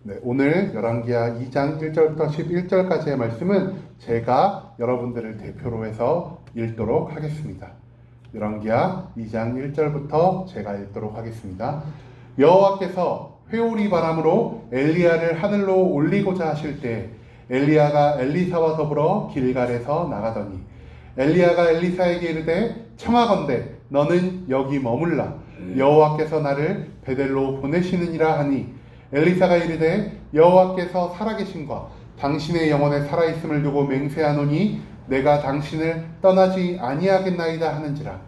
네, 오늘 열왕기하 2장 1절부터 11절까지의 말씀은 제가 여러분들을 대표로 해서 읽도록 하겠습니다. 열왕기하 2장 1절부터 제가 읽도록 하겠습니다. 여호와께서 회오리 바람으로 엘리야를 하늘로 올리고자 하실 때 엘리야가 엘리사와 더불어 길갈에서 나가더니 엘리야가 엘리사에게 이르되 청하건대 너는 여기 머물라 여호와께서 나를 베델로 보내시느니라 하니 엘리사가 이르되 여호와께서 살아계심과 당신의 영혼에 살아있음을 두고 맹세하노니 내가 당신을 떠나지 아니하겠나이다 하는지라.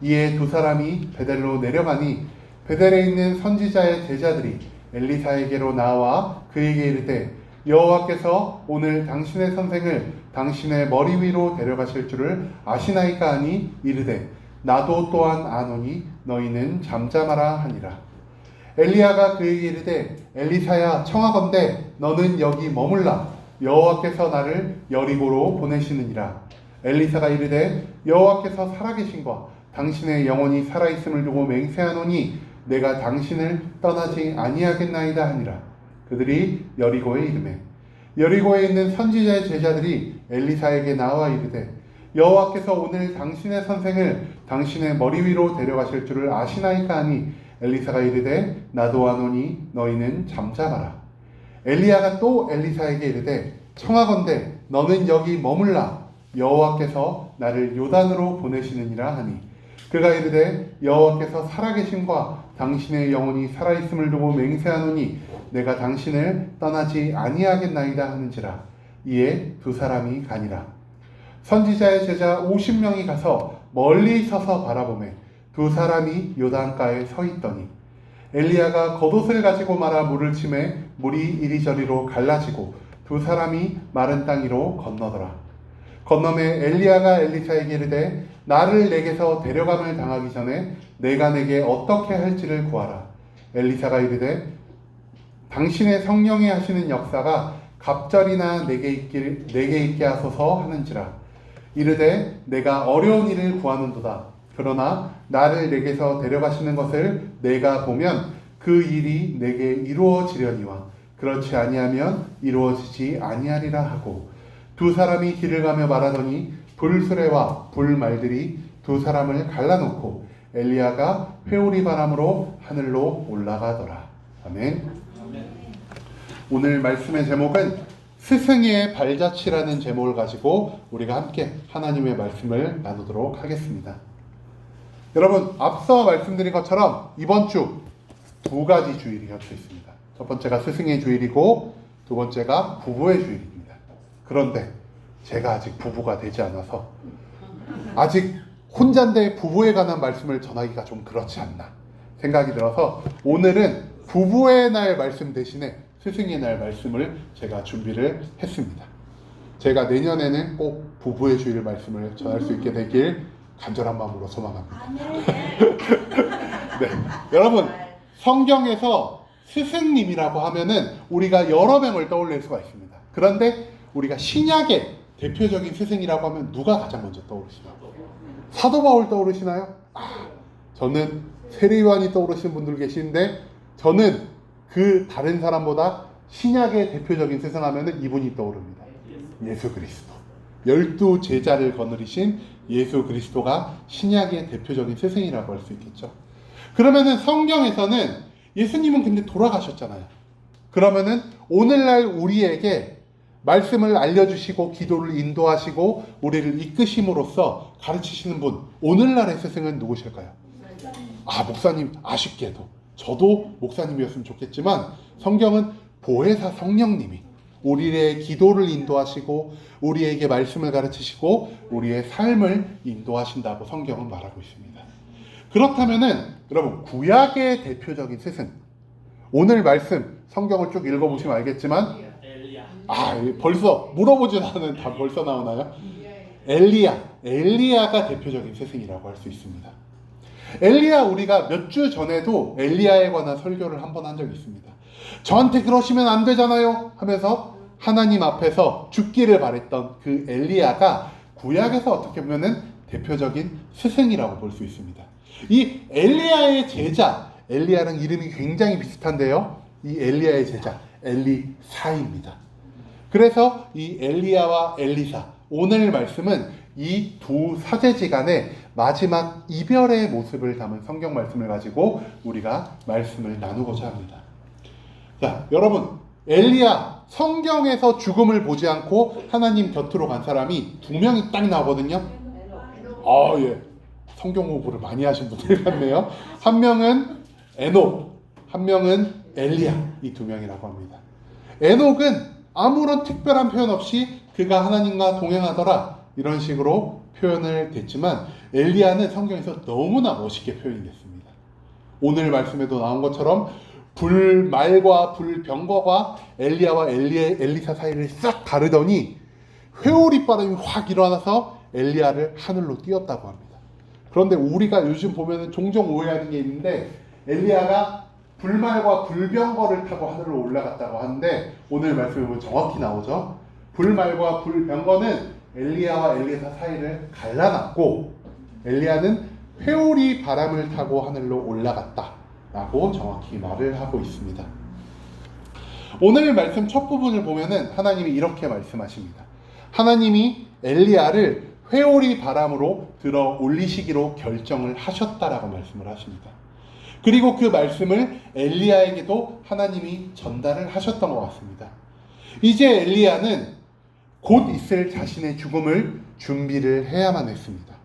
이에 두 사람이 베델로 내려가니 베델에 있는 선지자의 제자들이 엘리사에게로 나와 그에게 이르되 여호와께서 오늘 당신의 선생을 당신의 머리 위로 데려가실 줄을 아시나이까 하니 이르되 나도 또한 아노니 너희는 잠잠하라 하니라. 엘리야가 그에게 이르되 엘리사야 청하건대 너는 여기 머물라 여호와께서 나를 여리고로 보내시느니라. 엘리사가 이르되 여호와께서 살아계신과 당신의 영혼이 살아있음을 두고 맹세하노니 내가 당신을 떠나지 아니하겠나이다 하니라. 그들이 여리고에 이르매 여리고에 있는 선지자의 제자들이 엘리사에게 나와 이르되 여호와께서 오늘 당신의 선생을 당신의 머리 위로 데려가실 줄을 아시나이까 하니 엘리사가 이르되 나도 아노니 너희는 잠잠하라. 엘리야가 또 엘리사에게 이르되 청하건대 너는 여기 머물라 여호와께서 나를 요단으로 보내시느니라 하니 그가 이르되 여호와께서 살아계심과 당신의 영혼이 살아있음을 두고 맹세하노니 내가 당신을 떠나지 아니하겠나이다 하는지라. 이에 두 사람이 가니라. 선지자의 제자 50명이 가서 멀리 서서 바라보매 두 사람이 요단가에 서 있더니 엘리야가 겉옷을 가지고 말아 물을 치매 물이 이리저리로 갈라지고 두 사람이 마른 땅 위로 건너더라. 건너매 엘리야가 엘리사에게 이르되 나를 내게서 데려감을 당하기 전에 내가 내게 어떻게 할지를 구하라. 엘리사가 이르되 당신의 성령이 하시는 역사가 갑절이나 내게 있게 하소서 하는지라. 이르되 내가 어려운 일을 구하는도다. 그러나 나를 내게서 데려가시는 것을 내가 보면 그 일이 내게 이루어지려니와 그렇지 아니하면 이루어지지 아니하리라 하고 두 사람이 길을 가며 말하더니 불수레와 불말들이 두 사람을 갈라놓고 엘리야가 회오리 바람으로 하늘로 올라가더라. 아멘. 오늘 말씀의 제목은 스승의 발자취라는 제목을 가지고 우리가 함께 하나님의 말씀을 나누도록 하겠습니다. 여러분, 앞서 말씀드린 것처럼 이번 주 두 가지 주일이 겹쳐 있습니다. 첫 번째가 스승의 주일이고 두 번째가 부부의 주일입니다. 그런데 제가 아직 부부가 되지 않아서 아직 혼자인데 부부에 관한 말씀을 전하기가 좀 그렇지 않나 생각이 들어서 오늘은 부부의 날 말씀 대신에 스승의 날 말씀을 제가 준비를 했습니다. 제가 내년에는 꼭 부부의 주일 말씀을 전할 수 있게 되길 간절한 마음으로 소망합니다. 네, 여러분 성경에서 스승님이라고 하면은 우리가 여러 명을 떠올릴 수가 있습니다. 그런데 우리가 신약의 대표적인 스승이라고 하면 누가 가장 먼저 떠오르시나요? 사도 바울 떠오르시나요? 저는 세례요한이 떠오르시는 분들 계시는데 저는 그 다른 사람보다 신약의 대표적인 스승 하면은 이분이 떠오릅니다. 예수 그리스도. 12 제자를 거느리신 예수 그리스도가 신약의 대표적인 스승이라고 할 수 있겠죠. 그러면은 성경에서는 예수님은 근데 돌아가셨잖아요. 그러면은 오늘날 우리에게 말씀을 알려주시고 기도를 인도하시고 우리를 이끄심으로써 가르치시는 분, 오늘날의 스승은 누구실까요? 목사님, 아쉽게도 저도 목사님이었으면 좋겠지만 성경은 보혜사 성령님이 우리의 기도를 인도하시고 우리에게 말씀을 가르치시고 우리의 삶을 인도하신다고 성경은 말하고 있습니다. 그렇다면은 여러분 구약의 대표적인 스승, 오늘 말씀 성경을 쭉 읽어보시면 알겠지만 벌써 물어보지 않은 다 벌써 나오나요? 엘리야가 대표적인 스승이라고 할 수 있습니다. 엘리야, 우리가 몇 주 전에도 엘리야에 관한 설교를 한 번 한 적이 있습니다. 저한테 그러시면 안 되잖아요 하면서 하나님 앞에서 죽기를 바랬던 그 엘리야가 구약에서 어떻게 보면은 대표적인 스승이라고 볼 수 있습니다. 이 엘리야의 제자, 엘리야랑 이름이 굉장히 비슷한데요. 이 엘리야의 제자 엘리사입니다. 그래서 이 엘리야와 엘리사, 오늘 말씀은 이 두 사제지간의 마지막 이별의 모습을 담은 성경 말씀을 가지고 우리가 말씀을 나누고자 합니다. 자, 여러분, 엘리야, 성경에서 죽음을 보지 않고 하나님 곁으로 간 사람이 두 명이 딱 나오거든요. 예. 성경 공부를 많이 하신 분들 같네요. 한 명은 에녹, 한 명은 엘리야, 이 두 명이라고 합니다. 에녹은 아무런 특별한 표현 없이 그가 하나님과 동행하더라, 이런 식으로 표현을 됐지만, 엘리야는 성경에서 너무나 멋있게 표현이 됐습니다. 오늘 말씀에도 나온 것처럼 불말과 불병거가 엘리야와 엘리사 사이를 싹 가르더니 회오리 바람이 확 일어나서 엘리야를 하늘로 띄웠다고 합니다. 그런데 우리가 요즘 보면 종종 오해하는 게 있는데, 엘리야가 불말과 불병거를 타고 하늘로 올라갔다고 하는데, 오늘 말씀에 보면 정확히 나오죠. 불말과 불병거는 엘리야와 엘리사 사이를 갈라놨고, 엘리야는 회오리 바람을 타고 하늘로 올라갔다 라고 정확히 말을 하고 있습니다. 오늘 말씀 첫 부분을 보면은 하나님이 이렇게 말씀하십니다. 하나님이 엘리야를 회오리 바람으로 들어 올리시기로 결정을 하셨다라고 말씀을 하십니다. 그리고 그 말씀을 엘리야에게도 하나님이 전달을 하셨던 것 같습니다. 이제 엘리야는 곧 있을 자신의 죽음을 준비를 해야만 했습니다.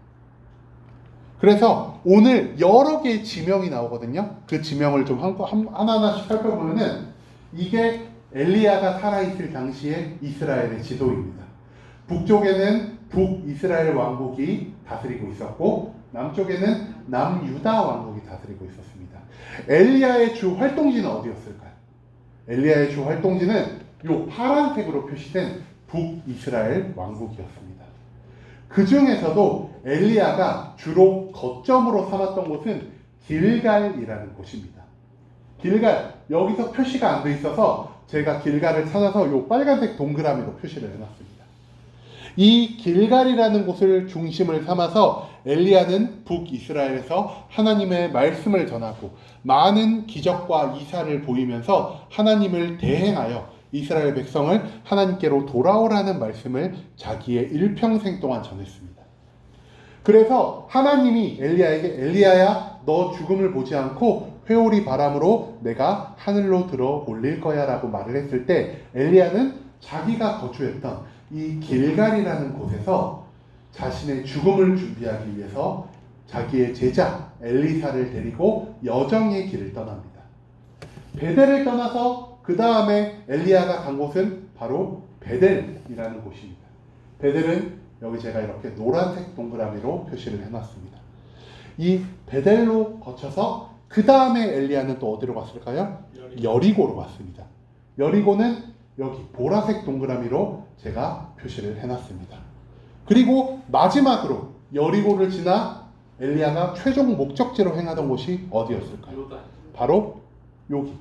그래서 오늘 여러 개의 지명이 나오거든요. 그 지명을 좀 하나하나씩 살펴보면은, 이게 엘리야가 살아있을 당시의 이스라엘의 지도입니다. 북쪽에는 북이스라엘 왕국이 다스리고 있었고, 남쪽에는 남유다 왕국이 다스리고 있었습니다. 엘리야의 주 활동지는 어디였을까요? 엘리야의 주 활동지는 이 파란색으로 표시된 북이스라엘 왕국이었습니다. 그 중에서도 엘리야가 주로 거점으로 삼았던 곳은 길갈이라는 곳입니다. 길갈, 여기서 표시가 안 돼 있어서 제가 길갈을 찾아서 이 빨간색 동그라미로 표시를 해놨습니다. 이 길갈이라는 곳을 중심을 삼아서 엘리야는 북이스라엘에서 하나님의 말씀을 전하고 많은 기적과 이사를 보이면서 하나님을 대행하여 이스라엘 백성을 하나님께로 돌아오라는 말씀을 자기의 일평생 동안 전했습니다. 그래서 하나님이 엘리야에게, 엘리야야, 너 죽음을 보지 않고 회오리 바람으로 내가 하늘로 들어 올릴 거야 라고 말을 했을 때, 엘리야는 자기가 거주했던 이 길갈이라는 곳에서 자신의 죽음을 준비하기 위해서 자기의 제자 엘리사를 데리고 여정의 길을 떠납니다. 베델을 떠나서 그 다음에 엘리야가 간 곳은 바로 베델이라는 곳입니다. 베델은 여기 제가 이렇게 노란색 동그라미로 표시를 해놨습니다. 이 베델로 거쳐서 그 다음에 엘리야는 또 어디로 갔을까요? 여리고로 갔습니다. 여리고는 여기 보라색 동그라미로 제가 표시를 해놨습니다. 그리고 마지막으로 여리고를 지나 엘리야가 최종 목적지로 행하던 곳이 어디였을까요? 바로 여기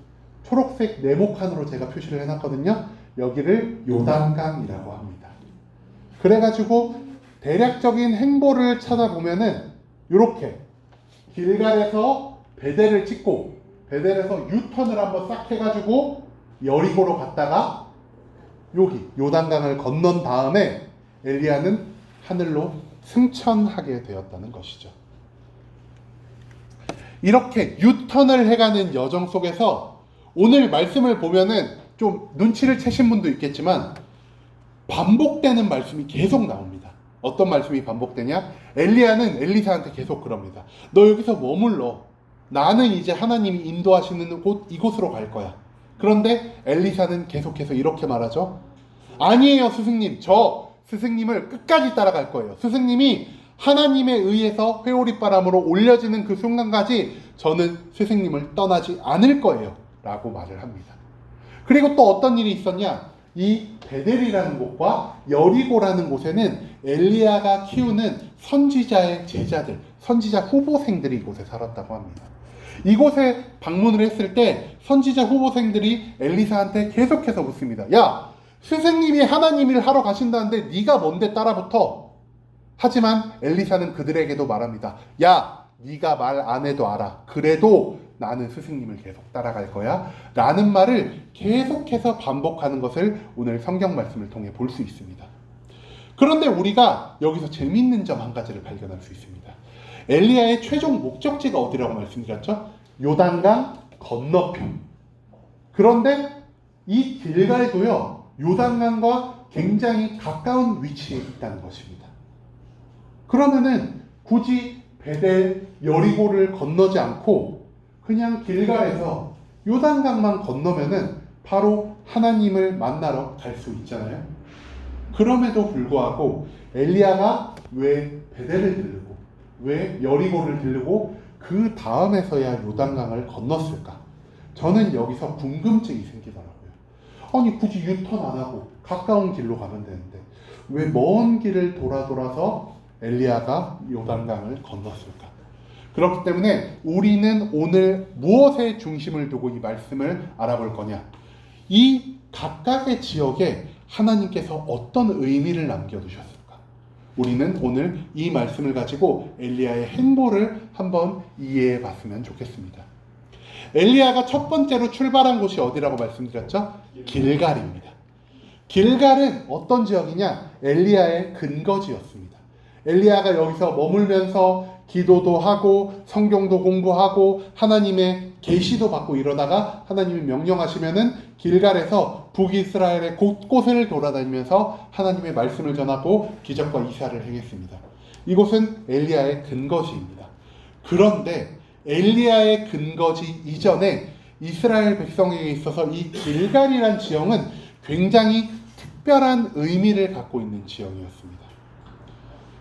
초록색 네모칸으로 제가 표시를 해놨거든요. 여기를 요단강이라고 합니다. 그래가지고 대략적인 행보를 찾아보면은 이렇게 길갈에서 베델을 찍고 베델에서 유턴을 한번 싹 해가지고 여리고로 갔다가 여기 요단강을 건넌 다음에 엘리야는 하늘로 승천하게 되었다는 것이죠. 이렇게 유턴을 해가는 여정 속에서 오늘 말씀을 보면은 좀 눈치를 채신 분도 있겠지만 반복되는 말씀이 계속 나옵니다. 어떤 말씀이 반복되냐? 엘리야는 엘리사한테 계속 그럽니다. 너 여기서 머물러. 나는 이제 하나님이 인도하시는 곳, 이곳으로 갈 거야. 그런데 엘리사는 계속해서 이렇게 말하죠. 아니에요, 스승님. 저 스승님을 끝까지 따라갈 거예요. 스승님이 하나님에 의해서 회오리 바람으로 올려지는 그 순간까지 저는 스승님을 떠나지 않을 거예요. 라고 말을 합니다. 그리고 또 어떤 일이 있었냐? 이 베델이라는 곳과 여리고라는 곳에는 엘리야가 키우는 선지자의 제자들, 선지자 후보생들이 이곳에 살았다고 합니다. 이곳에 방문을 했을 때 선지자 후보생들이 엘리사한테 계속해서 묻습니다. 야, 스승님이 하나님 일 하러 가신다는데 네가 뭔데 따라붙어? 하지만 엘리사는 그들에게도 말합니다. 야, 네가 말 안 해도 알아. 그래도 나는 스승님을 계속 따라갈 거야 라는 말을 계속해서 반복하는 것을 오늘 성경 말씀을 통해 볼 수 있습니다. 그런데 우리가 여기서 재미있는 점 한 가지를 발견할 수 있습니다. 엘리야의 최종 목적지가 어디라고 말씀드렸죠? 요단강 건너편. 그런데 이 길갈도요, 요단강과 굉장히 가까운 위치에 있다는 것입니다. 그러면은 굳이 베델, 여리고를 건너지 않고 그냥 길갈에서 요단강만 건너면은 바로 하나님을 만나러 갈 수 있잖아요. 그럼에도 불구하고 엘리야가 왜 베델을 들르고 왜 여리고를 들르고 그 다음에서야 요단강을 건넜을까? 저는 여기서 궁금증이 생기더라고요. 아니 굳이 유턴 안 하고 가까운 길로 가면 되는데 왜 먼 길을 돌아서 엘리야가 요단강을 건넜을까? 그렇기 때문에 우리는 오늘 무엇에 중심을 두고 이 말씀을 알아볼 거냐? 이 각각의 지역에 하나님께서 어떤 의미를 남겨두셨을까? 우리는 오늘 이 말씀을 가지고 엘리야의 행보를 한번 이해해 봤으면 좋겠습니다. 엘리야가 첫 번째로 출발한 곳이 어디라고 말씀드렸죠? 길갈입니다. 길갈은 어떤 지역이냐? 엘리야의 근거지였습니다. 엘리야가 여기서 머물면서 기도도 하고 성경도 공부하고 하나님의 계시도 받고 이러다가 하나님이 명령하시면은 길갈에서 북이스라엘의 곳곳을 돌아다니면서 하나님의 말씀을 전하고 기적과 이사를 행했습니다. 이곳은 엘리야의 근거지입니다. 그런데 엘리야의 근거지 이전에 이스라엘 백성에게 있어서 이 길갈이란 지형은 굉장히 특별한 의미를 갖고 있는 지형이었습니다.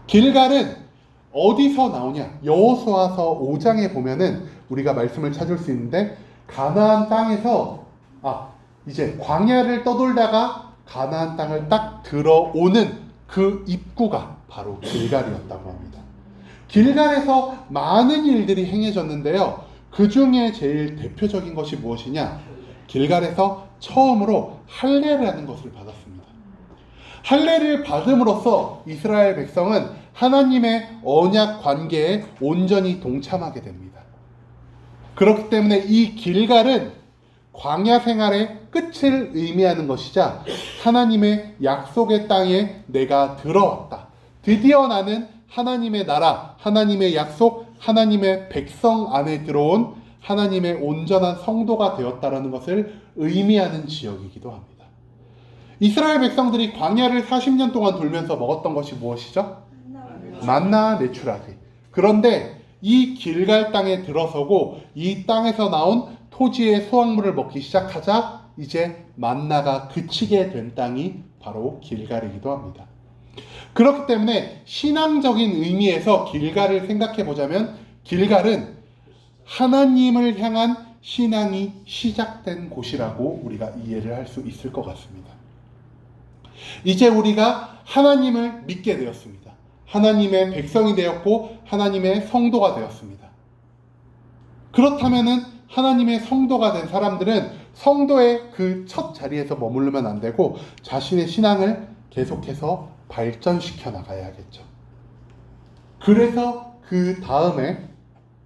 길갈은 어디서 나오냐? 여호수아서 5장에 보면은 우리가 말씀을 찾을 수 있는데 가나안 땅에서 이제 광야를 떠돌다가 가나안 땅을 딱 들어오는 그 입구가 바로 길갈이었다고 합니다. 길갈에서 많은 일들이 행해졌는데요. 그 중에 제일 대표적인 것이 무엇이냐? 길갈에서 처음으로 할례라는 것을 받았습니다. 할례를 받음으로써 이스라엘 백성은 하나님의 언약 관계에 온전히 동참하게 됩니다. 그렇기 때문에 이 길갈은 광야 생활의 끝을 의미하는 것이자 하나님의 약속의 땅에 내가 들어왔다. 드디어 나는 하나님의 나라, 하나님의 약속, 하나님의 백성 안에 들어온 하나님의 온전한 성도가 되었다라는 것을 의미하는 지역이기도 합니다. 이스라엘 백성들이 광야를 40년 동안 돌면서 먹었던 것이 무엇이죠? 만나 내추라기. 그런데 이 길갈 땅에 들어서고 이 땅에서 나온 토지의 수확물을 먹기 시작하자 이제 만나가 그치게 된 땅이 바로 길갈이기도 합니다. 그렇기 때문에 신앙적인 의미에서 길갈을 생각해 보자면 길갈은 하나님을 향한 신앙이 시작된 곳이라고 우리가 이해를 할 수 있을 것 같습니다. 이제 우리가 하나님을 믿게 되었습니다. 하나님의 백성이 되었고 하나님의 성도가 되었습니다. 그렇다면은 하나님의 성도가 된 사람들은 성도의 그 첫 자리에서 머무르면 안 되고 자신의 신앙을 계속해서 발전시켜 나가야 하겠죠. 그래서 그 다음에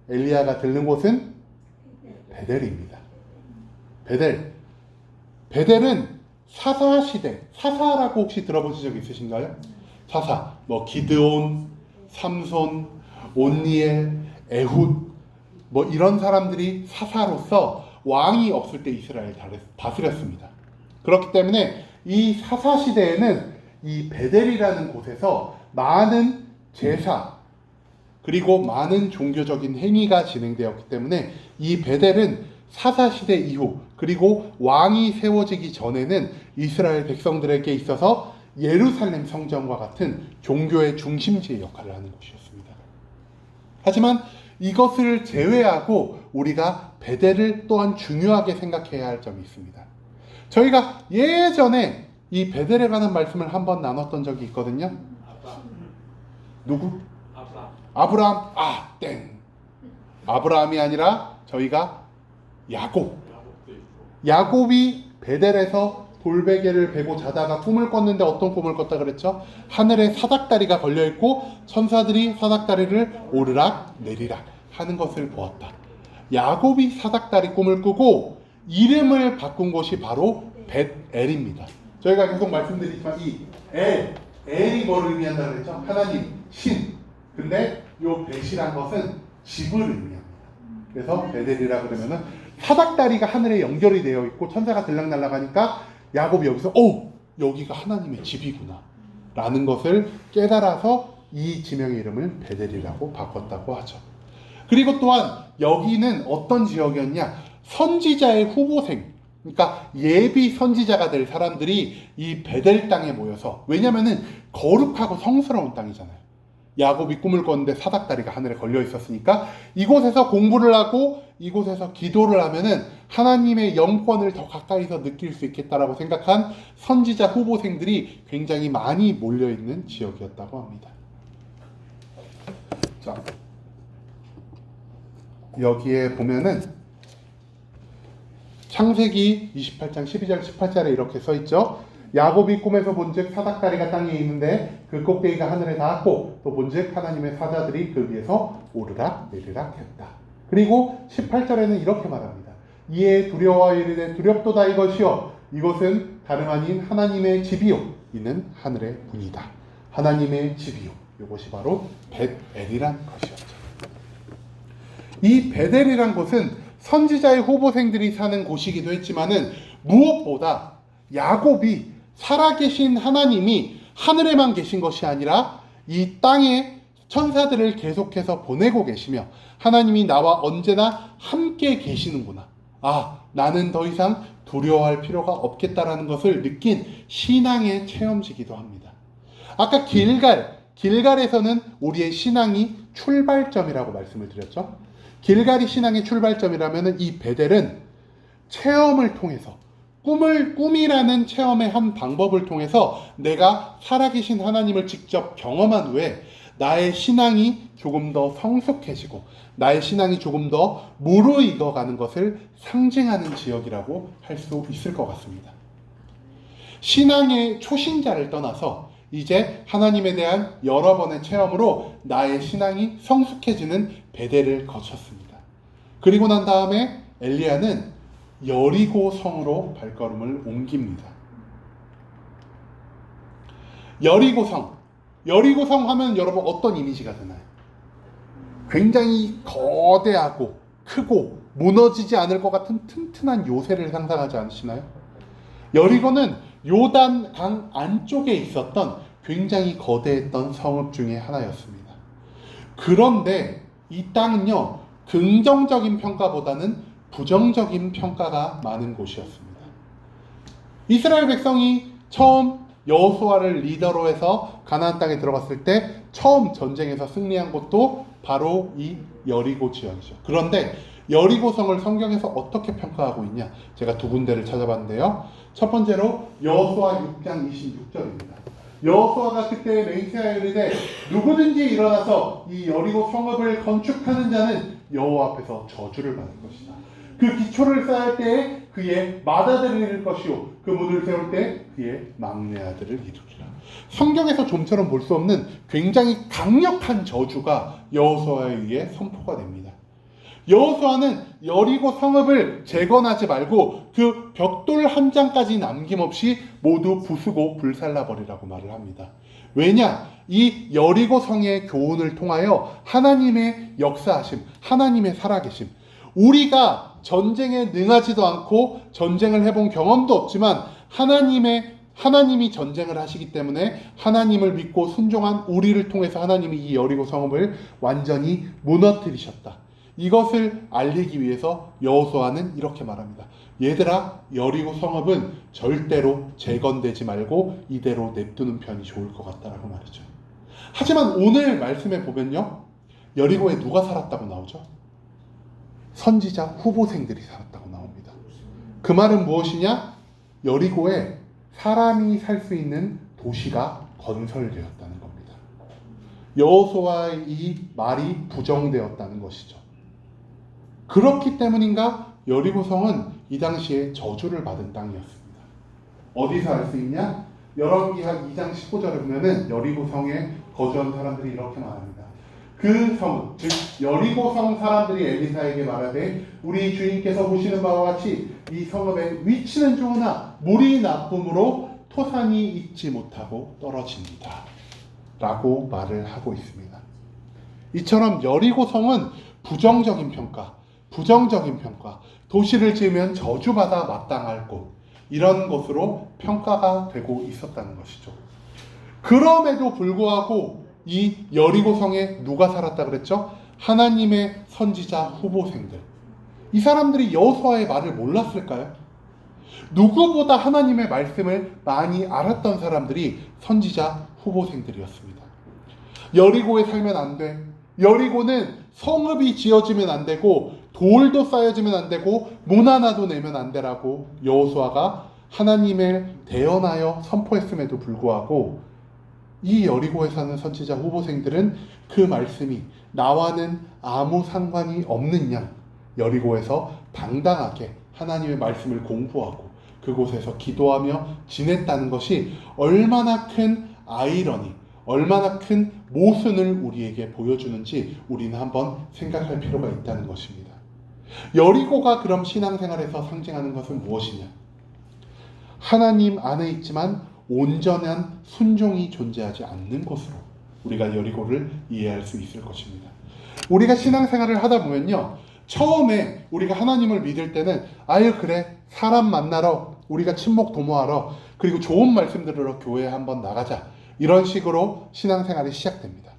엘리야가 들른 곳은 베델입니다. 베델은 사사시대, 사사라고 혹시 들어보신 적 있으신가요? 사사, 기드온, 삼손, 온니엘, 에훗, 이런 사람들이 사사로서 왕이 없을 때 이스라엘을 다스렸습니다. 그렇기 때문에 이 사사시대에는 이 베델이라는 곳에서 많은 제사, 그리고 많은 종교적인 행위가 진행되었기 때문에 이 베델은 사사시대 이후 그리고 왕이 세워지기 전에는 이스라엘 백성들에게 있어서 예루살렘 성전과 같은 종교의 중심지의 역할을 하는 곳이었습니다. 하지만 이것을 제외하고 우리가 베델을 또한 중요하게 생각해야 할 점이 있습니다. 저희가 예전에 이 베델에 관한 말씀을 한번 나눴던 적이 있거든요. 누구? 아브라함. 아브라함이 아니라 저희가 야곱이 베델에서 돌베개를 베고 자다가 꿈을 꿨는데 어떤 꿈을 꿨다 그랬죠? 하늘에 사닥다리가 걸려있고 천사들이 사닥다리를 오르락 내리락 하는 것을 보았다 야곱이 사닥다리 꿈을 꾸고 이름을 바꾼 곳이 바로 벳엘입니다. 저희가 계속 말씀드리지만 이 엘이 뭐를 의미한다고 그랬죠? 하나님, 신. 근데 요 벳이란 것은 집을 의미합니다. 그래서 벳엘이라 그러면은 사닥다리가 하늘에 연결이 되어 있고 천사가 들락날락하니까 야곱이 여기서 여기가 하나님의 집이구나 라는 것을 깨달아서 이 지명의 이름을 벳엘이라고 바꿨다고 하죠. 그리고 또한 여기는 어떤 지역이었냐? 선지자의 후보생, 그러니까 예비 선지자가 될 사람들이 이 벳엘 땅에 모여서, 왜냐면은 거룩하고 성스러운 땅이잖아요. 야곱이 꿈을 꿨는데 사닥다리가 하늘에 걸려 있었으니까 이곳에서 공부를 하고 이곳에서 기도를 하면은 하나님의 영권을 더 가까이서 느낄 수 있겠다라고 생각한 선지자 후보생들이 굉장히 많이 몰려 있는 지역이었다고 합니다. 자, 여기에 보면은 창세기 28장 12절 18절에 이렇게 써 있죠. 야곱이 꿈에서 본즉 사닥다리가 땅에 있는데 그 꼭대기가 하늘에 닿았고 또 본즉 하나님의 사자들이 그 위에서 오르락 내리락 했다. 그리고 18절에는 이렇게 말합니다. 이에 두려워 이르되 두렵도다 이것이요 이것은 다름 아닌 하나님의 집이요 이는 하늘의 문이다. 하나님의 집이요, 이것이 바로 벳엘이란 것이었죠. 이 벳엘이란 곳은 선지자의 후보생들이 사는 곳이기도 했지만은 무엇보다 야곱이 살아계신 하나님이 하늘에만 계신 것이 아니라 이 땅에 천사들을 계속해서 보내고 계시며 하나님이 나와 언제나 함께 계시는구나. 나는 더 이상 두려워할 필요가 없겠다라는 것을 느낀 신앙의 체험지기도 합니다. 아까 길갈에서는 우리의 신앙이 출발점이라고 말씀을 드렸죠. 길갈이 신앙의 출발점이라면 이 벳엘은 체험을 통해서 꿈이라는 체험의 한 방법을 통해서 내가 살아계신 하나님을 직접 경험한 후에 나의 신앙이 조금 더 성숙해지고 나의 신앙이 조금 더 무르익어가는 것을 상징하는 지역이라고 할 수 있을 것 같습니다. 신앙의 초신자를 떠나서 이제 하나님에 대한 여러 번의 체험으로 나의 신앙이 성숙해지는 벳엘을 거쳤습니다. 그리고 난 다음에 엘리야는 여리고 성으로 발걸음을 옮깁니다. 여리고성 하면 여러분 어떤 이미지가 드나요? 굉장히 거대하고 크고 무너지지 않을 것 같은 튼튼한 요새를 상상하지 않으시나요? 여리고는 요단 강 안쪽에 있었던 굉장히 거대했던 성읍 중에 하나였습니다. 그런데 이 땅은요, 긍정적인 평가보다는 부정적인 평가가 많은 곳이었습니다. 이스라엘 백성이 처음 여호수아를 리더로 해서 가나안 땅에 들어갔을 때 처음 전쟁에서 승리한 곳도 바로 이 여리고 지역이죠. 그런데 여리고성을 성경에서 어떻게 평가하고 있냐? 제가 두 군데를 찾아봤는데요. 첫 번째로 여호수아 6장 26절입니다. 여호수아가 그때 맹세하여 이르되 누구든지 일어나서 이 여리고 성읍을 건축하는 자는 여호와 앞에서 저주를 받을 것이다. 그 기초를 쌓을 때에 그의 맏아들을 이룰 것이요 그 문을 세울 때 그의 막내 아들을 이루리라. 성경에서 좀처럼 볼 수 없는 굉장히 강력한 저주가 여호수아에 의해 선포가 됩니다. 여호수아는 여리고 성읍을 재건하지 말고 그 벽돌 한 장까지 남김없이 모두 부수고 불살라버리라고 말을 합니다. 왜냐? 이 여리고 성의 교훈을 통하여 하나님의 역사하심, 하나님의 살아계심, 우리가 전쟁에 능하지도 않고 전쟁을 해본 경험도 없지만 하나님이 전쟁을 하시기 때문에 하나님을 믿고 순종한 우리를 통해서 하나님이 이 여리고 성읍을 완전히 무너뜨리셨다. 이것을 알리기 위해서 여호수아는 이렇게 말합니다. 얘들아, 여리고 성읍은 절대로 재건되지 말고 이대로 냅두는 편이 좋을 것 같다라고 말이죠. 하지만 오늘 말씀에 보면요, 여리고에 누가 살았다고 나오죠? 선지자 후보생들이 살았다고 나옵니다. 그 말은 무엇이냐? 여리고에 사람이 살 수 있는 도시가 건설되었다는 겁니다. 여호수아의 이 말이 부정되었다는 것이죠. 그렇기 때문인가? 여리고성은 이 당시에 저주를 받은 땅이었습니다. 어디서 알 수 있냐? 열왕기하 2장 15절에 보면은 여리고성에 거주한 사람들이 이렇게 말합니다. 그 성, 즉 여리고 성 사람들이 엘리사에게 말하되 우리 주인께서 보시는 바와 같이 이 성읍의 위치는 좋으나 물이 나쁨으로 토산이 있지 못하고 떨어집니다. 라고 말을 하고 있습니다. 이처럼 여리고 성은 부정적인 평가, 도시를 지으면 저주받아 마땅할 곳, 이런 것으로 평가가 되고 있었다는 것이죠. 그럼에도 불구하고 이 여리고 성에 누가 살았다 그랬죠? 하나님의 선지자 후보생들. 이 사람들이 여호수아의 말을 몰랐을까요? 누구보다 하나님의 말씀을 많이 알았던 사람들이 선지자 후보생들이었습니다. 여리고에 살면 안 돼. 여리고는 성읍이 지어지면 안 되고 돌도 쌓여지면 안 되고 문 하나도 내면 안 되라고 여호수아가 하나님을 대언하여 선포했음에도 불구하고 이 여리고에 사는 선지자 후보생들은 그 말씀이 나와는 아무 상관이 없는 양 여리고에서 당당하게 하나님의 말씀을 공부하고 그곳에서 기도하며 지냈다는 것이 얼마나 큰 아이러니, 얼마나 큰 모순을 우리에게 보여주는지 우리는 한번 생각할 필요가 있다는 것입니다. 여리고가 그럼 신앙생활에서 상징하는 것은 무엇이냐? 하나님 안에 있지만 온전한 순종이 존재하지 않는 것으로 우리가 여리고를 이해할 수 있을 것입니다. 우리가 신앙생활을 하다 보면요, 처음에 우리가 하나님을 믿을 때는 아유 그래 사람 만나러 우리가 친목 도모하러 그리고 좋은 말씀 들으러 교회에 한번 나가자 이런 식으로 신앙생활이 시작됩니다.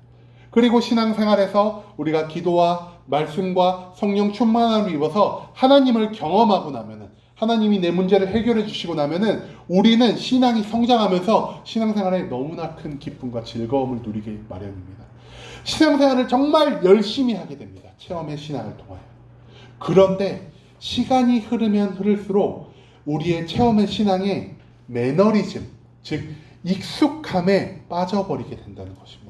그리고 신앙생활에서 우리가 기도와 말씀과 성령 충만함을 입어서 하나님을 경험하고 나면은 하나님이 내 문제를 해결해 주시고 나면은 우리는 신앙이 성장하면서 신앙생활에 너무나 큰 기쁨과 즐거움을 누리기 마련입니다. 신앙생활을 정말 열심히 하게 됩니다. 체험의 신앙을 통하여. 그런데 시간이 흐르면 흐를수록 우리의 체험의 신앙에 매너리즘, 즉 익숙함에 빠져버리게 된다는 것입니다.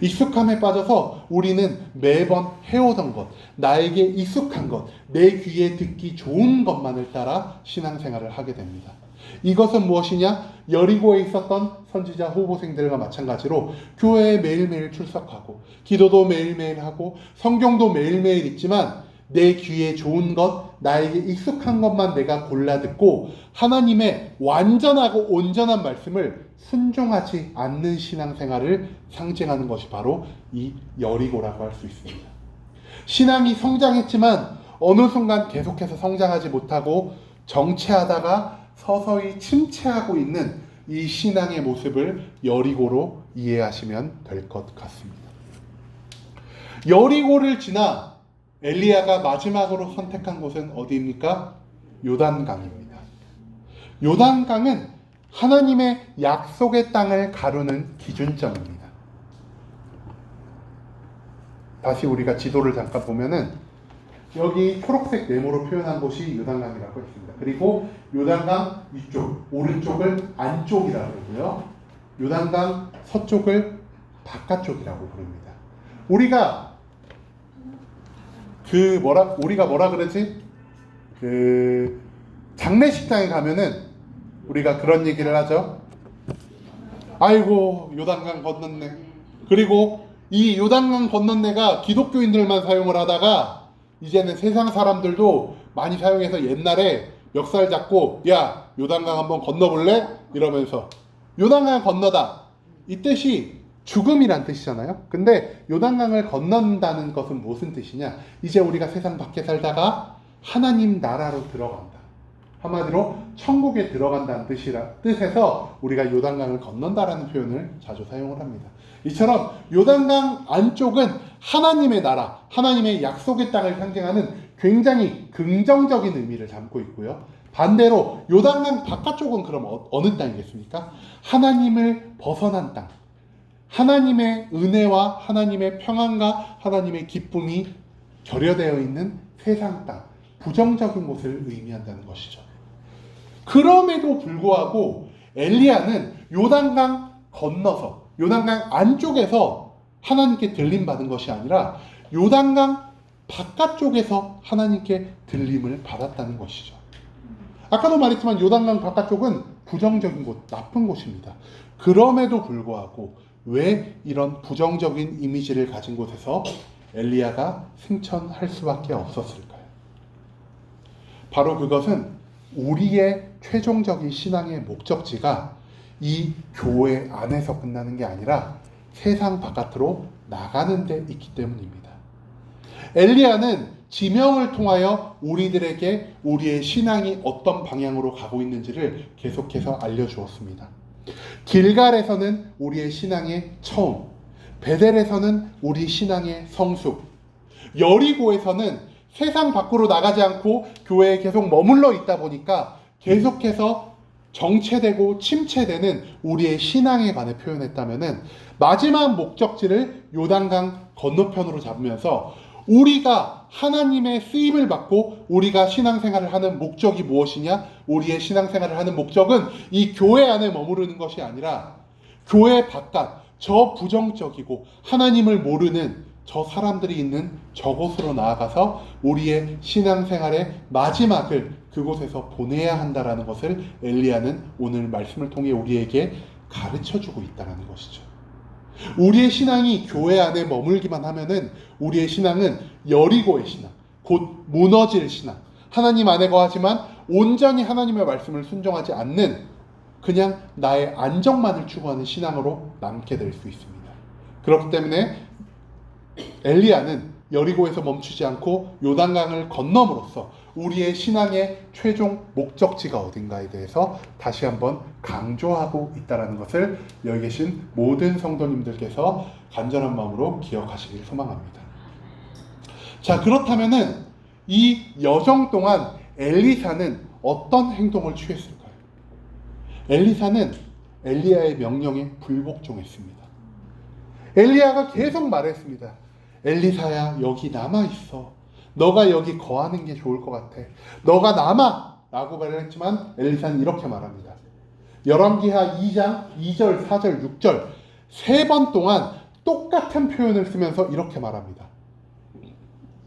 익숙함에 빠져서 우리는 매번 해오던 것, 나에게 익숙한 것, 내 귀에 듣기 좋은 것만을 따라 신앙생활을 하게 됩니다. 이것은 무엇이냐? 여리고에 있었던 선지자 후보생들과 마찬가지로 교회에 매일매일 출석하고 기도도 매일매일 하고 성경도 매일매일 읽지만 내 귀에 좋은 것, 나에게 익숙한 것만 내가 골라 듣고 하나님의 완전하고 온전한 말씀을 순종하지 않는 신앙생활을 상징하는 것이 바로 이 여리고라고 할 수 있습니다. 신앙이 성장했지만 어느 순간 계속해서 성장하지 못하고 정체하다가 서서히 침체하고 있는 이 신앙의 모습을 여리고로 이해하시면 될 것 같습니다. 여리고를 지나 엘리야가 마지막으로 선택한 곳은 어디입니까? 요단강입니다. 요단강은 하나님의 약속의 땅을 가르는 기준점입니다. 다시 우리가 지도를 잠깐 보면은 여기 초록색 네모로 표현한 곳이 요단강이라고 했습니다. 그리고 요단강 위쪽, 오른쪽을 안쪽이라고 그러고요. 요단강 서쪽을 바깥쪽이라고 부릅니다. 우리가 뭐라 그러지? 장례식장에 가면은 우리가 그런 얘기를 하죠. 아이고 요단강 건넜네. 그리고 이 요단강 건넜네가 기독교인들만 사용을 하다가 이제는 세상 사람들도 많이 사용해서 옛날에 멱살 잡고 야 요단강 한번 건너볼래? 이러면서 요단강 건너다. 이 뜻이 죽음이란 뜻이잖아요. 근데 요단강을 건넌다는 것은 무슨 뜻이냐? 이제 우리가 세상 밖에 살다가 하나님 나라로 들어간다. 한마디로 천국에 들어간다는 뜻에서 우리가 요단강을 건넌다라는 표현을 자주 사용을 합니다. 이처럼 요단강 안쪽은 하나님의 나라, 하나님의 약속의 땅을 상징하는 굉장히 긍정적인 의미를 담고 있고요. 반대로 요단강 바깥쪽은 그럼 어느 땅이겠습니까? 하나님을 벗어난 땅, 하나님의 은혜와 하나님의 평안과 하나님의 기쁨이 결여되어 있는 세상 땅, 부정적인 곳을 의미한다는 것이죠. 그럼에도 불구하고 엘리야는 요단강 건너서 요단강 안쪽에서 하나님께 들림받은 것이 아니라 요단강 바깥쪽에서 하나님께 들림을 받았다는 것이죠. 아까도 말했지만 요단강 바깥쪽은 부정적인 곳, 나쁜 곳입니다. 그럼에도 불구하고 왜 이런 부정적인 이미지를 가진 곳에서 엘리야가 승천할 수밖에 없었을까요? 바로 그것은 우리의 최종적인 신앙의 목적지가 이 교회 안에서 끝나는 게 아니라 세상 바깥으로 나가는 데 있기 때문입니다. 엘리야는 지명을 통하여 우리들에게 우리의 신앙이 어떤 방향으로 가고 있는지를 계속해서 알려주었습니다. 길갈에서는 우리의 신앙의 처음, 베델에서는 우리 신앙의 성숙, 여리고에서는 세상 밖으로 나가지 않고 교회에 계속 머물러 있다 보니까 계속해서 정체되고 침체되는 우리의 신앙에 관해 표현했다면은 마지막 목적지를 요단강 건너편으로 잡으면서 우리가 하나님의 쓰임을 받고 우리가 신앙생활을 하는 목적이 무엇이냐? 우리의 신앙생활을 하는 목적은 이 교회 안에 머무르는 것이 아니라 교회 바깥, 저 부정적이고 하나님을 모르는 저 사람들이 있는 저곳으로 나아가서 우리의 신앙생활의 마지막을 그곳에서 보내야 한다라는 것을 엘리야는 오늘 말씀을 통해 우리에게 가르쳐주고 있다는 것이죠. 우리의 신앙이 교회 안에 머물기만 하면은 우리의 신앙은 여리고의 신앙, 곧 무너질 신앙, 하나님 안에 거하지만 온전히 하나님의 말씀을 순종하지 않는 그냥 나의 안정만을 추구하는 신앙으로 남게 될 수 있습니다. 그렇기 때문에 엘리야는 여리고에서 멈추지 않고 요단강을 건너므로써 우리의 신앙의 최종 목적지가 어딘가에 대해서 다시 한번 강조하고 있다는 것을 여기 계신 모든 성도님들께서 간절한 마음으로 기억하시길 소망합니다. 자, 그렇다면은 이 여정 동안 엘리사는 어떤 행동을 취했을까요? 엘리사는 엘리야의 명령에 불복종했습니다. 엘리야가 계속 말했습니다. 엘리사야, 여기 남아있어. 너가 여기 거하는 게 좋을 것 같아. 너가 남아! 라고 말을 했지만 엘리사는 이렇게 말합니다. 열왕기하 2장 2절, 4절, 6절 3번 동안 똑같은 표현을 쓰면서 이렇게 말합니다.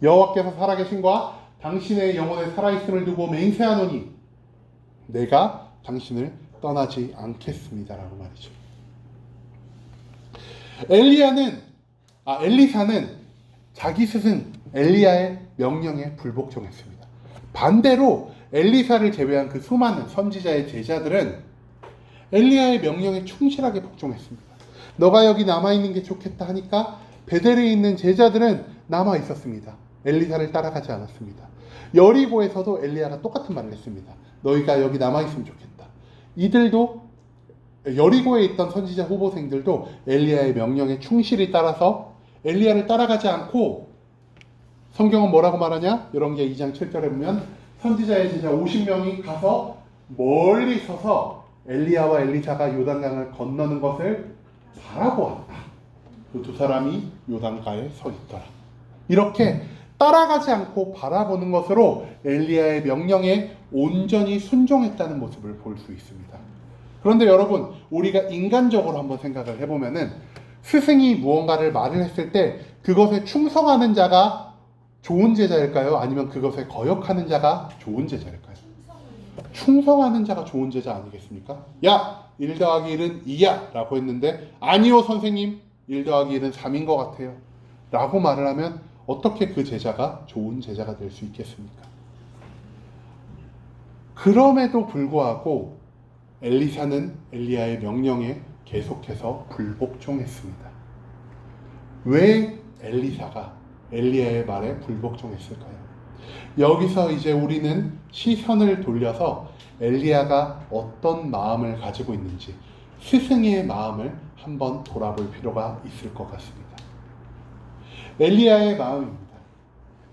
여호와께서 살아계신과 당신의 영혼에 살아있음을 두고 맹세하노니 내가 당신을 떠나지 않겠습니다. 라고 말이죠. 엘리사는 자기 스승 엘리야의 명령에 불복종했습니다. 반대로 엘리사를 제외한 그 수많은 선지자의 제자들은 엘리야의 명령에 충실하게 복종했습니다. 너가 여기 남아있는 게 좋겠다 하니까 베델에 있는 제자들은 남아 있었습니다. 엘리사를 따라가지 않았습니다. 여리고에서도 엘리야가 똑같은 말을 했습니다. 너희가 여기 남아있으면 좋겠다. 이들도 여리고에 있던 선지자 후보생들도 엘리야의 명령에 충실히 따라서 엘리야를 따라가지 않고 성경은 뭐라고 말하냐? 열왕기하 2장 7절에 보면 선지자의 제자 50명이 가서 멀리 서서 엘리야와 엘리사가 요단강을 건너는 것을 바라보았다. 그 두 사람이 요단가에 서 있더라. 이렇게 따라가지 않고 바라보는 것으로 엘리야의 명령에 온전히 순종했다는 모습을 볼 수 있습니다. 그런데 여러분, 우리가 인간적으로 한번 생각을 해보면은 스승이 무언가를 말을 했을 때 그것에 충성하는 자가 좋은 제자일까요? 아니면 그것에 거역하는 자가 좋은 제자일까요? 충성하는 자가 좋은 제자 아니겠습니까? 야! 1 더하기 1은 2야! 라고 했는데 아니요 선생님, 1 더하기 1은 3인 것 같아요. 라고 말을 하면 어떻게 그 제자가 좋은 제자가 될 수 있겠습니까? 그럼에도 불구하고 엘리사는 엘리야의 명령에 계속해서 불복종했습니다. 왜 엘리사가 엘리야의 말에 불복종했을까요? 여기서 이제 우리는 시선을 돌려서 엘리야가 어떤 마음을 가지고 있는지 스승의 마음을 한번 돌아볼 필요가 있을 것 같습니다. 엘리야의 마음입니다.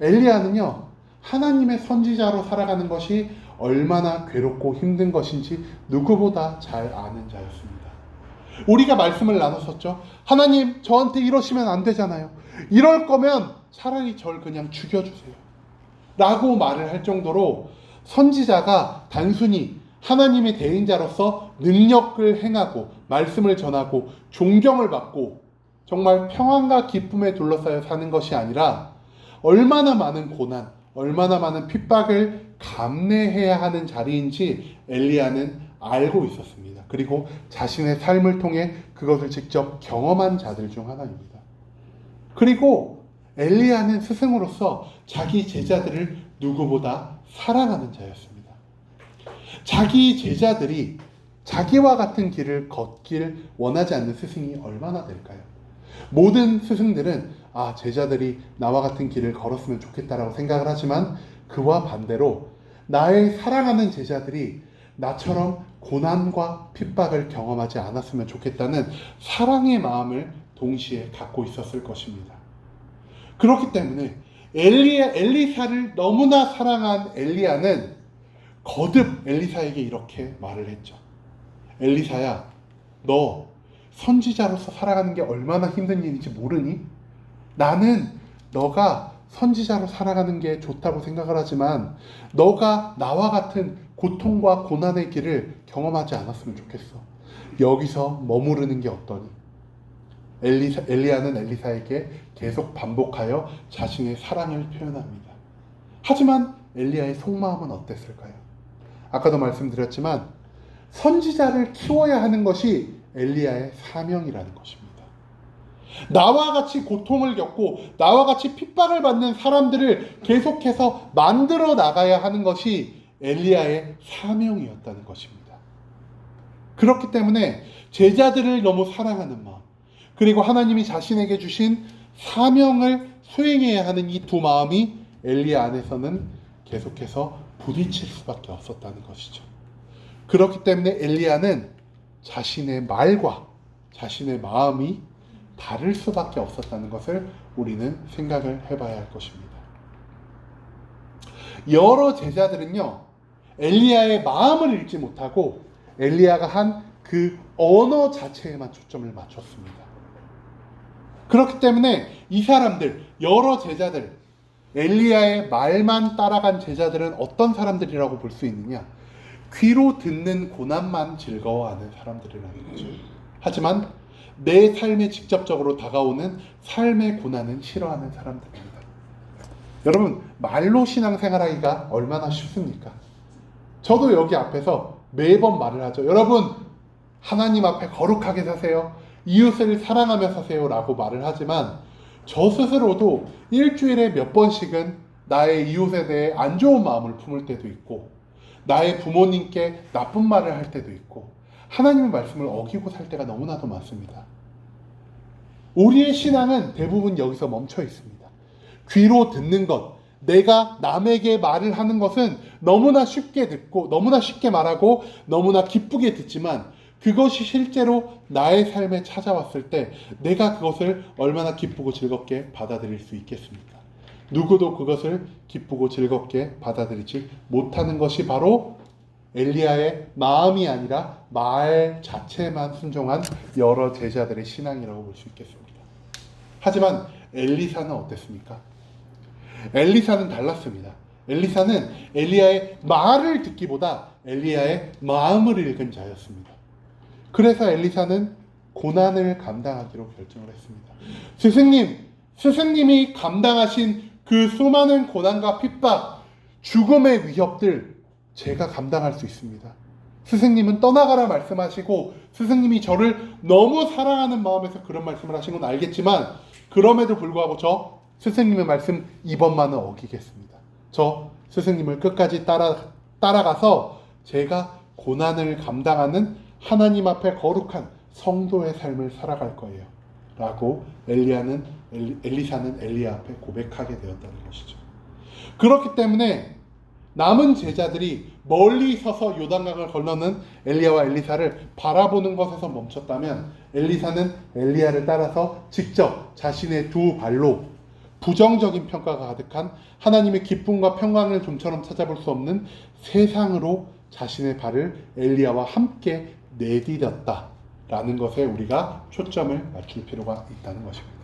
엘리야는요, 하나님의 선지자로 살아가는 것이 얼마나 괴롭고 힘든 것인지 누구보다 잘 아는 자였습니다. 우리가 말씀을 나눴었죠. 하나님, 저한테 이러시면 안 되잖아요. 이럴 거면 차라리 절 그냥 죽여주세요. 라고 말을 할 정도로 선지자가 단순히 하나님의 대행자로서 능력을 행하고 말씀을 전하고 존경을 받고 정말 평안과 기쁨에 둘러싸여 사는 것이 아니라 얼마나 많은 고난, 얼마나 많은 핍박을 감내해야 하는 자리인지 엘리야는 알고 있었습니다. 그리고 자신의 삶을 통해 그것을 직접 경험한 자들 중 하나입니다. 그리고 엘리야는 스승으로서 자기 제자들을 누구보다 사랑하는 자였습니다. 자기 제자들이 자기와 같은 길을 걷길 원하지 않는 스승이 얼마나 될까요? 모든 스승들은 제자들이 나와 같은 길을 걸었으면 좋겠다라고 생각을 하지만 그와 반대로 나의 사랑하는 제자들이 나처럼 고난과 핍박을 경험하지 않았으면 좋겠다는 사랑의 마음을 동시에 갖고 있었을 것입니다. 그렇기 때문에 엘리사를 너무나 사랑한 엘리야는 거듭 엘리사에게 이렇게 말을 했죠. 엘리사야, 너 선지자로서 살아가는 게 얼마나 힘든 일인지 모르니? 나는 너가 선지자로 살아가는 게 좋다고 생각을 하지만 너가 나와 같은 고통과 고난의 길을 경험하지 않았으면 좋겠어. 여기서 머무르는 게 어떠니? 엘리야는 엘리사에게 계속 반복하여 자신의 사랑을 표현합니다. 하지만 엘리야의 속마음은 어땠을까요? 아까도 말씀드렸지만 선지자를 키워야 하는 것이 엘리야의 사명이라는 것입니다. 나와 같이 고통을 겪고 나와 같이 핍박을 받는 사람들을 계속해서 만들어 나가야 하는 것이 엘리야의 사명이었다는 것입니다. 그렇기 때문에 제자들을 너무 사랑하는 마음, 그리고 하나님이 자신에게 주신 사명을 수행해야 하는 이 두 마음이 엘리야 안에서는 계속해서 부딪힐 수밖에 없었다는 것이죠. 그렇기 때문에 엘리야는 자신의 말과 자신의 마음이 다를 수밖에 없었다는 것을 우리는 생각을 해봐야 할 것입니다. 여러 제자들은요, 엘리야의 마음을 읽지 못하고 엘리야가 한 그 언어 자체에만 초점을 맞췄습니다. 그렇기 때문에 이 사람들, 여러 제자들, 엘리야의 말만 따라간 제자들은 어떤 사람들이라고 볼 수 있느냐? 귀로 듣는 고난만 즐거워하는 사람들이라는 거죠. 하지만 내 삶에 직접적으로 다가오는 삶의 고난은 싫어하는 사람들입니다. 여러분, 말로 신앙생활하기가 얼마나 쉽습니까? 저도 여기 앞에서 매번 말을 하죠. 여러분, 하나님 앞에 거룩하게 사세요. 이웃을 사랑하며 사세요 라고 말을 하지만 저 스스로도 일주일에 몇 번씩은 나의 이웃에 대해 안 좋은 마음을 품을 때도 있고 나의 부모님께 나쁜 말을 할 때도 있고 하나님의 말씀을 어기고 살 때가 너무나도 많습니다. 우리의 신앙은 대부분 여기서 멈춰 있습니다. 귀로 듣는 것, 내가 남에게 말을 하는 것은 너무나 쉽게 듣고 너무나 쉽게 말하고 너무나 기쁘게 듣지만 그것이 실제로 나의 삶에 찾아왔을 때 내가 그것을 얼마나 기쁘고 즐겁게 받아들일 수 있겠습니까? 누구도 그것을 기쁘고 즐겁게 받아들이지 못하는 것이 바로 엘리야의 마음이 아니라 말 자체만 순종한 여러 제자들의 신앙이라고 볼 수 있겠습니다. 하지만 엘리사는 어땠습니까? 엘리사는 달랐습니다. 엘리사는 엘리야의 말을 듣기보다 엘리야의 마음을 읽은 자였습니다. 그래서 엘리사는 고난을 감당하기로 결정을 했습니다. 스승님이 감당하신 그 수많은 고난과 핍박, 죽음의 위협들 제가 감당할 수 있습니다. 스승님은 떠나가라 말씀하시고 스승님이 저를 너무 사랑하는 마음에서 그런 말씀을 하신 건 알겠지만 그럼에도 불구하고 저 스승님의 말씀 이번만은 어기겠습니다. 저 스승님을 끝까지 따라가서 제가 고난을 감당하는 하나님 앞에 거룩한 성도의 삶을 살아갈 거예요 라고 엘리사는 엘리야 앞에 고백하게 되었다는 것이죠. 그렇기 때문에 남은 제자들이 멀리 서서 요단강을 건너는 엘리야와 엘리사를 바라보는 것에서 멈췄다면 엘리사는 엘리야를 따라서 직접 자신의 두 발로 부정적인 평가가 가득한 하나님의 기쁨과 평강을 좀처럼 찾아볼 수 없는 세상으로 자신의 발을 엘리야와 함께 내디뎠다라는 것에 우리가 초점을 맞출 필요가 있다는 것입니다.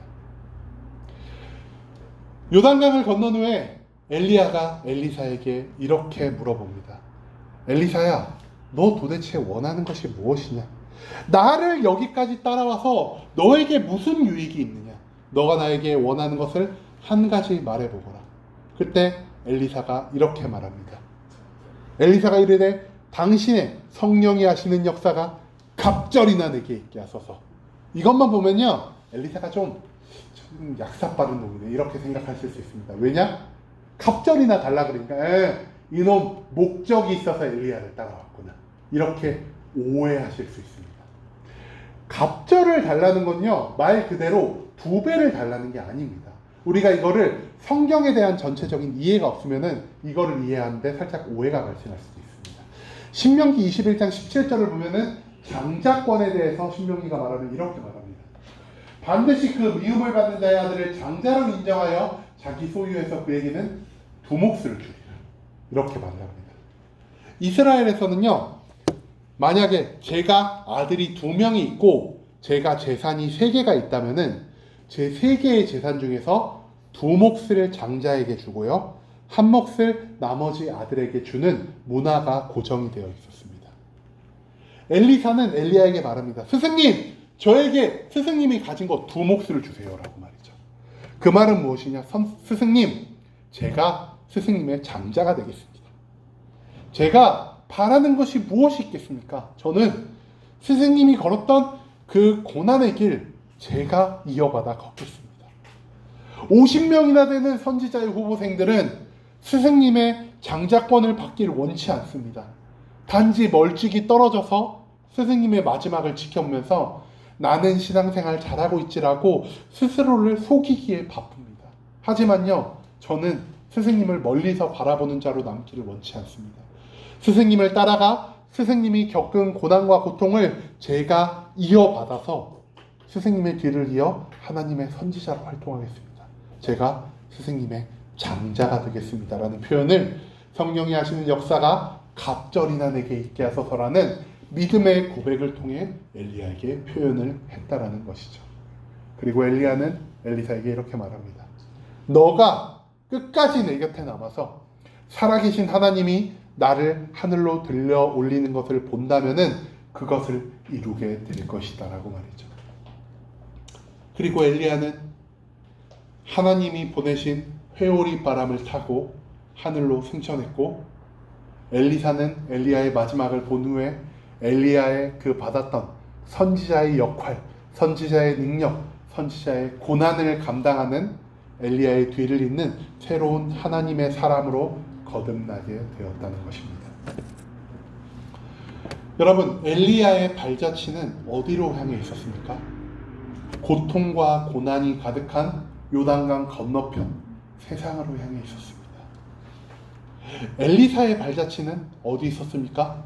요단강을 건넌 후에 엘리야가 엘리사에게 이렇게 물어봅니다. 엘리사야, 너 도대체 원하는 것이 무엇이냐? 나를 여기까지 따라와서 너에게 무슨 유익이 있느냐? 너가 나에게 원하는 것을 한 가지 말해보거라. 그때 엘리사가 이렇게 말합니다. 엘리사가 이르되 당신의 성령이 하시는 역사가 갑절이나 내게 있게 하소서. 이것만 보면요, 엘리사가 좀 약삭 빠른 놈이네 이렇게 생각하실 수 있습니다. 왜냐? 갑절이나 달라 그러니까 이놈 목적이 있어서 엘리야를 따라왔구나 이렇게 오해하실 수 있습니다. 갑절을 달라는 건요, 말 그대로 2배를 달라는 게 아닙니다. 우리가 이거를 성경에 대한 전체적인 이해가 없으면은 이거를 이해하는데 살짝 오해가 발생할 수도 있습니다. 신명기 21장 17절을 보면은 장자권에 대해서 신명기가 말하면 이렇게 말합니다. 반드시 그 미움을 받는 자의 아들을 장자로 인정하여 자기 소유에서 그에게는 2몫을 주리라. 이렇게 말합니다. 이스라엘에서는요, 만약에 제가 아들이 2명이 있고 제가 재산이 3개가 있다면은 제 3개의 재산 중에서 2몫을 장자에게 주고요, 1몫을 나머지 아들에게 주는 문화가 고정이 되어 있었습니다. 엘리사는 엘리야에게 말합니다. 스승님, 저에게 스승님이 가진 것 2몫을 주세요라고 말이죠. 그 말은 무엇이냐? 스승님, 제가 스승님의 장자가 되겠습니다. 제가 바라는 것이 무엇이 있겠습니까? 저는 스승님이 걸었던 그 고난의 길 제가 이어받아 걷겠습니다. 50명이나 되는 선지자의 후보생들은 스승님의 장자권을 받기를 원치 않습니다. 단지 멀찍이 떨어져서 스승님의 마지막을 지켜보면서 나는 신앙생활 잘하고 있지라고 스스로를 속이기에 바쁩니다. 하지만요, 저는 스승님을 멀리서 바라보는 자로 남기를 원치 않습니다. 스승님을 따라가 스승님이 겪은 고난과 고통을 제가 이어받아서 스승님의 뒤를 이어 하나님의 선지자로 활동하겠습니다. 제가 스승님의 장자가 되겠습니다 라는 표현을 성령이 하시는 역사가 갑절이나 내게 있게 하소서라는 믿음의 고백을 통해 엘리야에게 표현을 했다라는 것이죠. 그리고 엘리야는 엘리사에게 이렇게 말합니다. 너가 끝까지 내 곁에 남아서 살아계신 하나님이 나를 하늘로 들려 올리는 것을 본다면은 그것을 이루게 될 것이다 라고 말이죠. 그리고 엘리야는 하나님이 보내신 회오리 바람을 타고 하늘로 승천했고, 엘리사는 엘리야의 마지막을 본 후에 엘리야의 그 받았던 선지자의 역할, 선지자의 능력, 선지자의 고난을 감당하는 엘리야의 뒤를 잇는 새로운 하나님의 사람으로 거듭나게 되었다는 것입니다. 여러분, 엘리야의 발자취는 어디로 향해 있었습니까? 고통과 고난이 가득한 요단강 건너편 세상으로 향해 있었습니다. 엘리사의 발자취는 어디 있었습니까?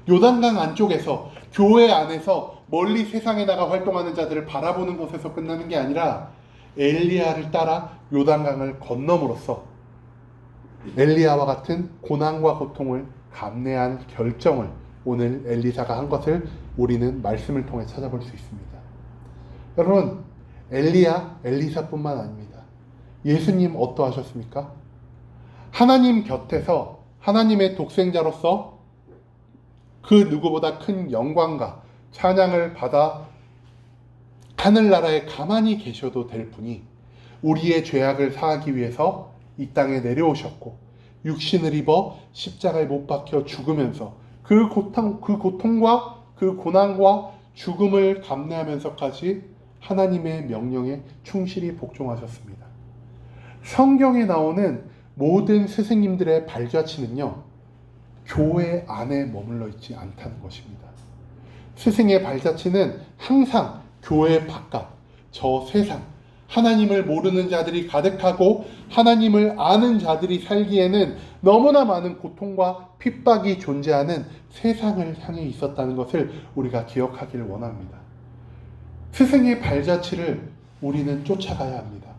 요단강 안쪽에서, 교회 안에서 멀리 세상에 나가 활동하는 자들을 바라보는 것에서 끝나는 게 아니라 엘리야를 따라 요단강을 건너므로써 엘리야와 같은 고난과 고통을 감내할 결정을 오늘 엘리사가 한 것을 우리는 말씀을 통해 찾아볼 수 있습니다. 여러분, 엘리야, 엘리사뿐만 아닙니다. 예수님 어떠하셨습니까? 하나님 곁에서 하나님의 독생자로서 그 누구보다 큰 영광과 찬양을 받아 하늘나라에 가만히 계셔도 될 분이 우리의 죄악을 사하기 위해서 이 땅에 내려오셨고 육신을 입어 십자가에 못 박혀 죽으면서 그 고통과 그 고난과 죽음을 감내하면서까지 하나님의 명령에 충실히 복종하셨습니다. 성경에 나오는 모든 스승님들의 발자취는요, 교회 안에 머물러 있지 않다는 것입니다. 스승의 발자취는 항상 교회 바깥, 저 세상, 하나님을 모르는 자들이 가득하고 하나님을 아는 자들이 살기에는 너무나 많은 고통과 핍박이 존재하는 세상을 향해 있었다는 것을 우리가 기억하기를 원합니다. 스승의 발자취를 우리는 쫓아가야 합니다.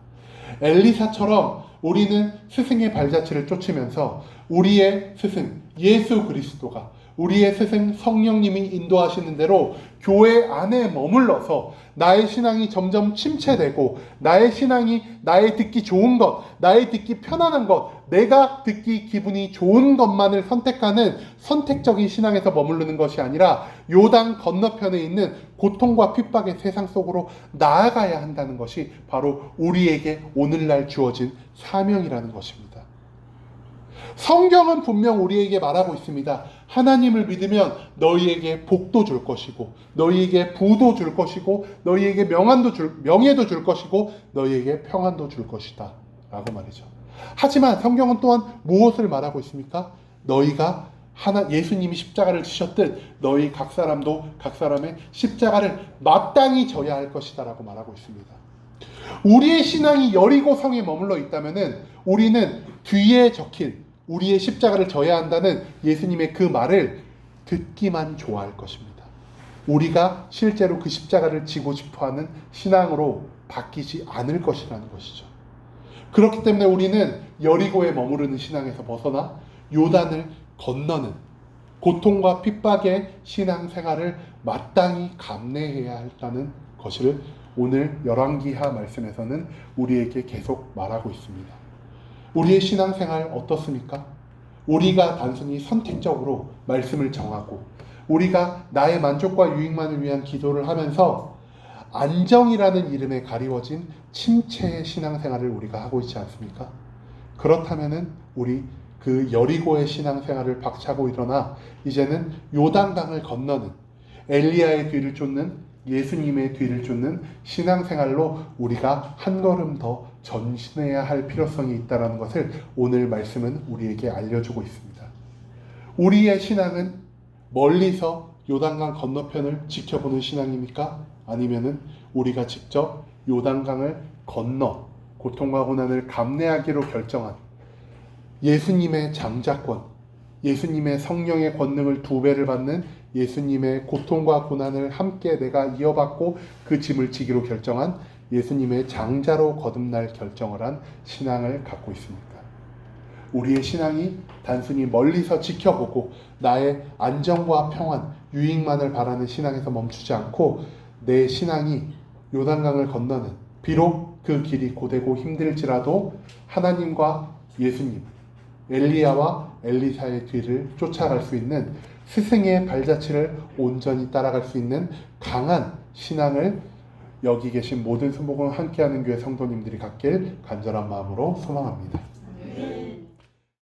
엘리사처럼 우리는 스승의 발자취를 쫓으면서 우리의 스승 예수 그리스도가, 우리의 스승 성령님이 인도하시는 대로 교회 안에 머물러서 나의 신앙이 점점 침체되고 나의 신앙이 나의 듣기 좋은 것, 나의 듣기 편안한 것, 내가 듣기 기분이 좋은 것만을 선택하는 선택적인 신앙에서 머무르는 것이 아니라 요단 건너편에 있는 고통과 핍박의 세상 속으로 나아가야 한다는 것이 바로 우리에게 오늘날 주어진 사명이라는 것입니다. 성경은 분명 우리에게 말하고 있습니다. 하나님을 믿으면 너희에게 복도 줄 것이고, 너희에게 부도 줄 것이고, 너희에게 명예도 줄 것이고, 너희에게 평안도 줄 것이다 라고 말이죠. 하지만 성경은 또한 무엇을 말하고 있습니까? 너희가 예수님이 십자가를 지셨듯 너희 각 사람도 각 사람의 십자가를 마땅히 져야 할 것이다 라고 말하고 있습니다. 우리의 신앙이 여리고 성에 머물러 있다면 우리는 뒤에 적힌 우리의 십자가를 져야 한다는 예수님의 그 말을 듣기만 좋아할 것입니다. 우리가 실제로 그 십자가를 지고 싶어하는 신앙으로 바뀌지 않을 것이라는 것이죠. 그렇기 때문에 우리는 여리고에 머무르는 신앙에서 벗어나 요단을 건너는 고통과 핍박의 신앙생활을 마땅히 감내해야 한다는 것을 오늘 열왕기하 말씀에서는 우리에게 계속 말하고 있습니다. 우리의 신앙생활 어떻습니까? 우리가 단순히 선택적으로 말씀을 정하고 우리가 나의 만족과 유익만을 위한 기도를 하면서 안정이라는 이름에 가리워진 침체의 신앙생활을 우리가 하고 있지 않습니까? 그렇다면은 우리 그 여리고의 신앙생활을 박차고 일어나 이제는 요단강을 건너는 엘리야의 뒤를 쫓는 예수님의 뒤를 쫓는 신앙생활로 우리가 한 걸음 더 전진해야 할 필요성이 있다는 것을 오늘 말씀은 우리에게 알려주고 있습니다. 우리의 신앙은 멀리서 요단강 건너편을 지켜보는 신앙입니까? 아니면은 우리가 직접 요단강을 건너 고통과 고난을 감내하기로 결정한 예수님의 장자권, 예수님의 성령의 권능을 2배를 받는 예수님의 고통과 고난을 함께 내가 이어받고 그 짐을 지기로 결정한 예수님의 장자로 거듭날 결정을 한 신앙을 갖고 있습니까? 우리의 신앙이 단순히 멀리서 지켜보고 나의 안정과 평안, 유익만을 바라는 신앙에서 멈추지 않고 내 신앙이 요단강을 건너는, 비록 그 길이 고되고 힘들지라도 하나님과 예수님, 엘리야와 엘리사의 뒤를 쫓아갈 수 있는 스승의 발자취를 온전히 따라갈 수 있는 강한 신앙을 여기 계신 모든 수목을 함께하는 교회 성도님들이 갖길 간절한 마음으로 소망합니다.